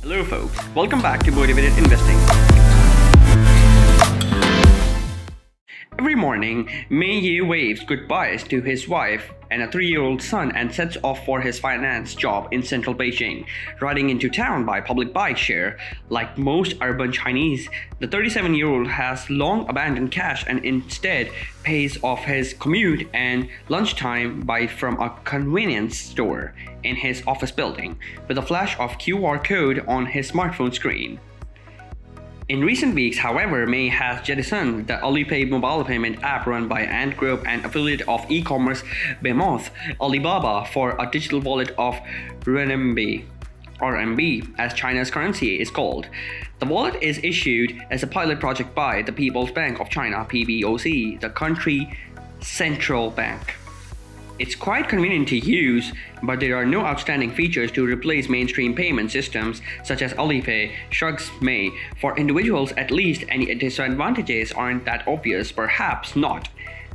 Hello folks, welcome back to Motivated Investing. Every morning, Mei Yi waves goodbyes to his wife and a 3-year-old son and sets off for his finance job in central Beijing. Riding into town by public bike share, like most urban Chinese, the 37-year-old has long abandoned cash and instead pays off his commute and lunchtime by from a convenience store in his office building with a flash of QR code on his smartphone screen. In recent weeks, however, Mei has jettisoned the Alipay mobile payment app run by Ant Group and affiliate of e-commerce behemoth Alibaba for a digital wallet of renminbi, RMB, as China's currency is called. The wallet is issued as a pilot project by the People's Bank of China, PBOC, the country central bank. It's quite convenient to use, but there are no outstanding features to replace mainstream payment systems such as Alipay, shrugs Mei. For individuals at least, any disadvantages aren't that obvious, perhaps not.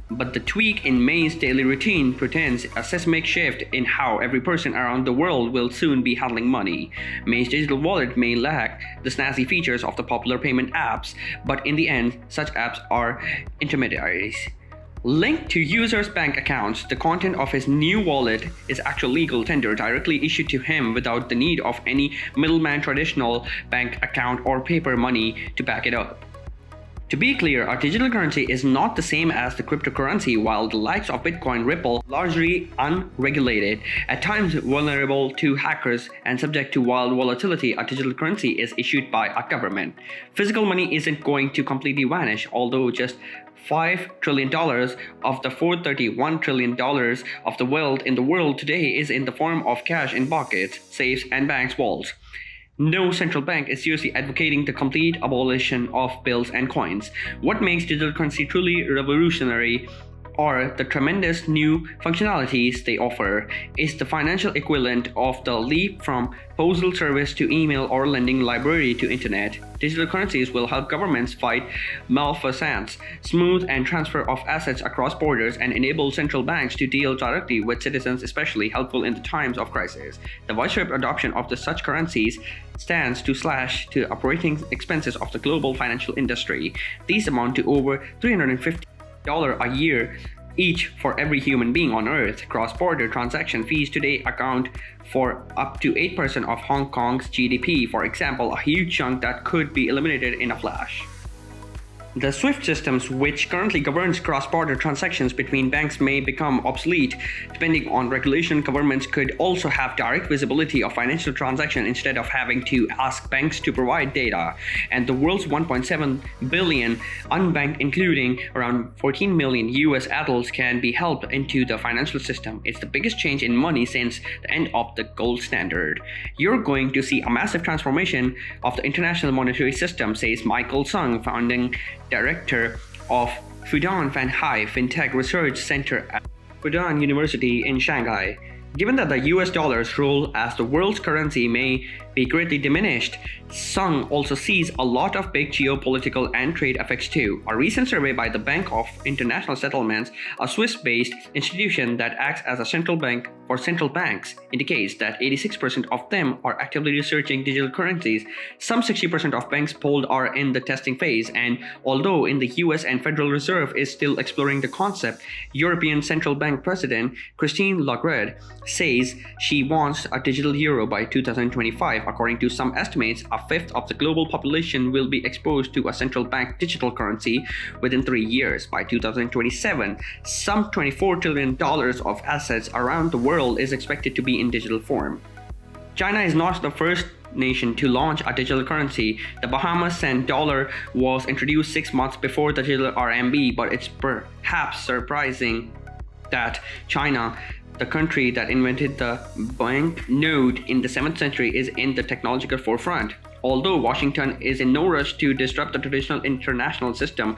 But the tweak in Mei's daily routine pretends a seismic shift in how every person around the world will soon be handling money. Mei's digital wallet may lack the snazzy features of the popular payment apps, but in the end, such apps are intermediaries. Linked to users' bank accounts, the content of his new wallet is actual legal tender directly issued to him without the need of any middleman, traditional bank account or paper money to back it up. To be clear, a digital currency is not the same as the cryptocurrency, while the likes of Bitcoin, Ripple, largely unregulated, at times vulnerable to hackers and subject to wild volatility. A digital currency is issued by a government. Physical money isn't going to completely vanish, although just $5 trillion of the $431 trillion of the wealth in the world today is in the form of cash in pockets, safes, and banks' vaults. No central bank is seriously advocating the complete abolition of bills and coins. What makes digital currency truly revolutionary are the tremendous new functionalities they offer. Is the financial equivalent of the leap from postal service to email or lending library to internet. Digital currencies will help governments fight malfeasance, smooth and transfer of assets across borders, and enable central banks to deal directly with citizens, especially helpful in the times of crisis. The widespread adoption of such currencies stands to slash the operating expenses of the global financial industry. These amount to over $350 a year each for every human being on earth. Cross-border transaction fees today account for up to 8% of Hong Kong's GDP, for example, a huge chunk that could be eliminated in a flash. The SWIFT systems, which currently governs cross-border transactions between banks, may become obsolete. Depending on regulation, governments could also have direct visibility of financial transactions instead of having to ask banks to provide data. And the world's 1.7 billion unbanked, including around 14 million US adults, can be helped into the financial system. It's the biggest change in money since the end of the gold standard. You're going to see a massive transformation of the international monetary system, says Michael Sung, founding director of Fudan Fanhai FinTech Research Center at Fudan University in Shanghai. Given that the US dollar's role as the world's currency may be greatly diminished, Sung also sees a lot of big geopolitical and trade effects too. A recent survey by the Bank of International Settlements, a Swiss-based institution that acts as a central bank for central banks, indicates that 86% of them are actively researching digital currencies. Some 60% of banks polled are in the testing phase, and although in the US and Federal Reserve is still exploring the concept, European Central Bank President Christine Lagarde says she wants a digital euro by 2025. According to some estimates, a fifth of the global population will be exposed to a central bank digital currency within 3 years. By 2027, some $24 trillion of assets around the world is expected to be in digital form. China is not the first nation to launch a digital currency. The Bahamas cent dollar was introduced 6 months before the digital RMB, but it's perhaps surprising that China, the country that invented the banknote in the 7th century, is in the technological forefront. Although Washington is in no rush to disrupt the traditional international system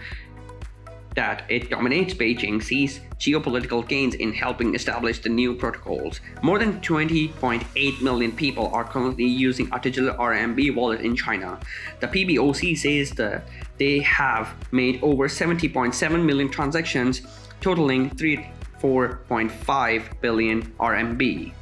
that it dominates, Beijing sees geopolitical gains in helping establish the new protocols. More than 20.8 million people are currently using a digital RMB wallet in China. The PBOC says that they have made over 70.7 million transactions, totaling 4.5 billion RMB.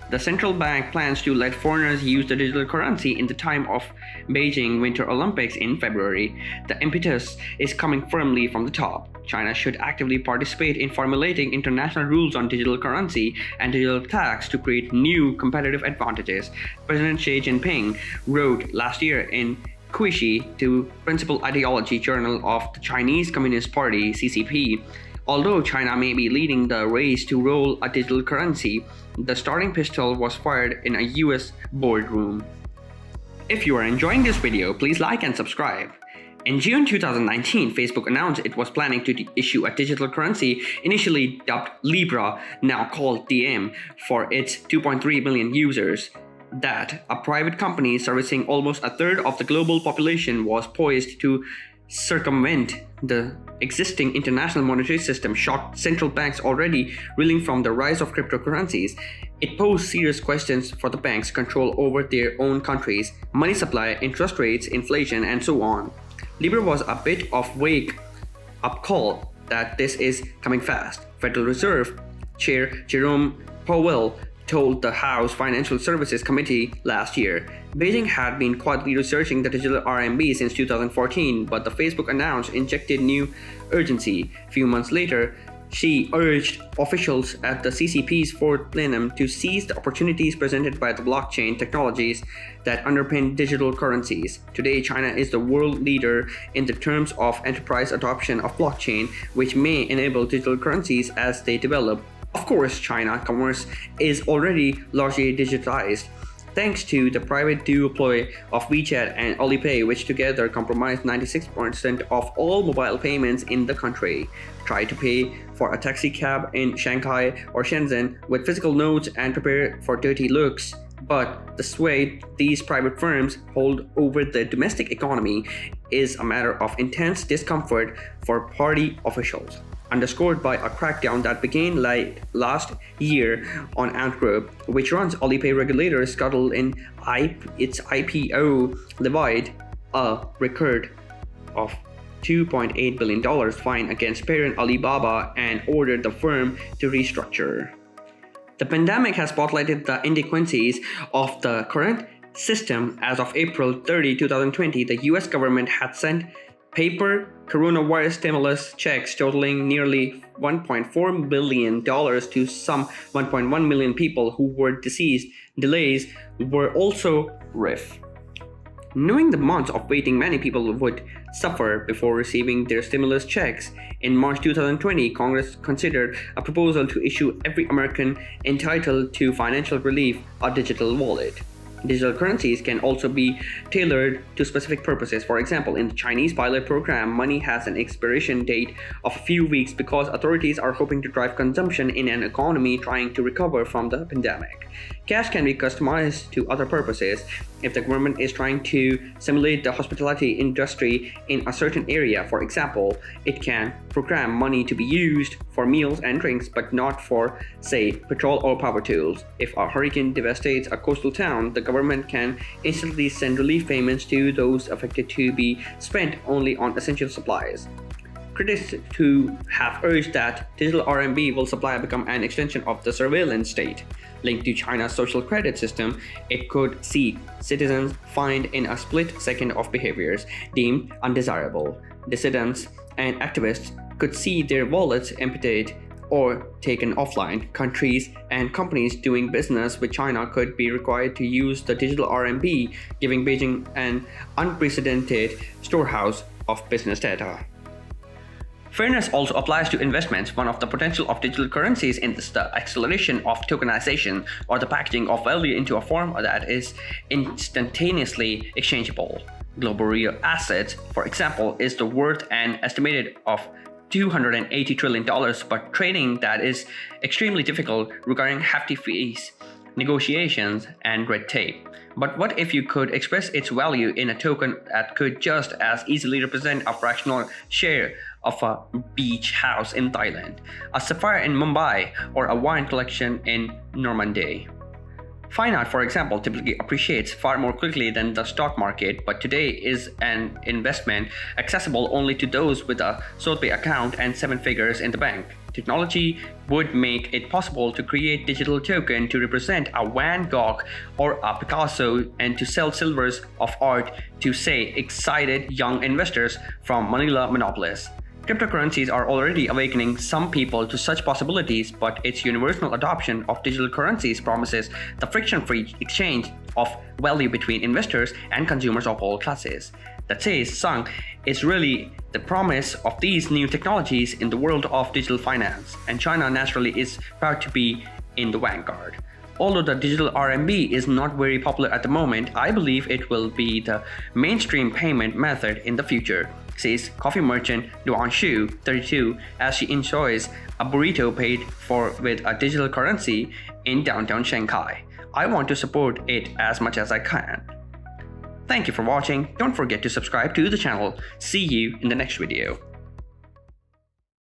The central bank plans to let foreigners use the digital currency in the time of Beijing Winter Olympics in February. The impetus is coming firmly from the top. China should actively participate in formulating international rules on digital currency and digital tax to create new competitive advantages. President Xi Jinping wrote last year in Quishi to Principal Ideology Journal of the Chinese Communist Party (CCP). Although China may be leading the race to roll a digital currency, the starting pistol was fired in a US boardroom. If you are enjoying this video, please like and subscribe. In June 2019, Facebook announced it was planning to issue a digital currency initially dubbed Libra, now called Diem, for its 2.3 million users. That a private company servicing almost a third of the global population was poised to circumvent the existing international monetary system shocked central banks already reeling from the rise of cryptocurrencies. It posed serious questions for the banks' control over their own countries, money supply, interest rates, inflation, and so on. Libra was a bit of wake-up call that this is coming fast. Federal Reserve Chair Jerome Powell told the House Financial Services Committee last year. Beijing had been quietly researching the digital RMB since 2014, but the Facebook announcement injected new urgency. A few months later, she urged officials at the CCP's fourth plenum to seize the opportunities presented by the blockchain technologies that underpin digital currencies. Today, China is the world leader in the terms of enterprise adoption of blockchain, which may enable digital currencies as they develop. Of course, China commerce is already largely digitized, thanks to the private duopoly of WeChat and Alipay, which together comprise 96% of all mobile payments in the country. Try to pay for a taxi cab in Shanghai or Shenzhen with physical notes and prepare for dirty looks. But the sway these private firms hold over the domestic economy is a matter of intense discomfort for party officials, underscored by a crackdown that began last year on Ant Group, which runs Alipay. Regulators scuttled in its IPO levied a record of $2.8 billion fine against parent Alibaba and ordered the firm to restructure. The pandemic has spotlighted the inadequacies of the current system. As of April 30, 2020, the US government had sent paper coronavirus stimulus checks totaling nearly $1.4 billion to some 1.1 million people who were deceased. Delays were also rife. Knowing the months of waiting many people would suffer before receiving their stimulus checks, in March 2020, Congress considered a proposal to issue every American entitled to financial relief a digital wallet. Digital currencies can also be tailored to specific purposes. For example, in the Chinese pilot program, money has an expiration date of a few weeks because authorities are hoping to drive consumption in an economy trying to recover from the pandemic. Cash can be customized to other purposes. If the government is trying to stimulate the hospitality industry in a certain area, for example, it can program money to be used for meals and drinks, but not for, say, petrol or power tools. If a hurricane devastates a coastal town, the government can instantly send relief payments to those affected to be spent only on essential supplies. Critics who have urged that digital RMB will supply become an extension of the surveillance state. Linked to China's social credit system, it could see citizens fined in a split second of behaviors deemed undesirable. Dissidents and activists could see their wallets emptied or taken offline. Countries and companies doing business with China could be required to use the digital RMB, giving Beijing an unprecedented storehouse of business data. Fairness also applies to investments. One of the potential of digital currencies is the acceleration of tokenization, or the packaging of value into a form that is instantaneously exchangeable. Global real assets, for example, is the worth an estimated of $280 trillion, but trading that is extremely difficult, requiring hefty fees, negotiations, and red tape. But what if you could express its value in a token that could just as easily represent a fractional share of a beach house in Thailand, a sapphire in Mumbai, or a wine collection in Normandy? Fine art, for example, typically appreciates far more quickly than the stock market, but today is an investment accessible only to those with a Sotheby account and 7 figures in the bank. technology would make it possible to create digital token to represent a Van Gogh or a Picasso and to sell silvers of art to, say, excited young investors from Manila monopolists. Cryptocurrencies are already awakening some people to such possibilities, but its universal adoption of digital currencies promises the friction-free exchange of value between investors and consumers of all classes. That says, Sung is really the promise of these new technologies in the world of digital finance, and China naturally is proud to be in the vanguard. Although the digital RMB is not very popular at the moment, I believe it will be the mainstream payment method in the future, says coffee merchant Duan Shu, 32, as she enjoys a burrito paid for with a digital currency in downtown Shanghai. I want to support it as much as I can. Thank you for watching. Don't forget to subscribe to the channel. See you in the next video.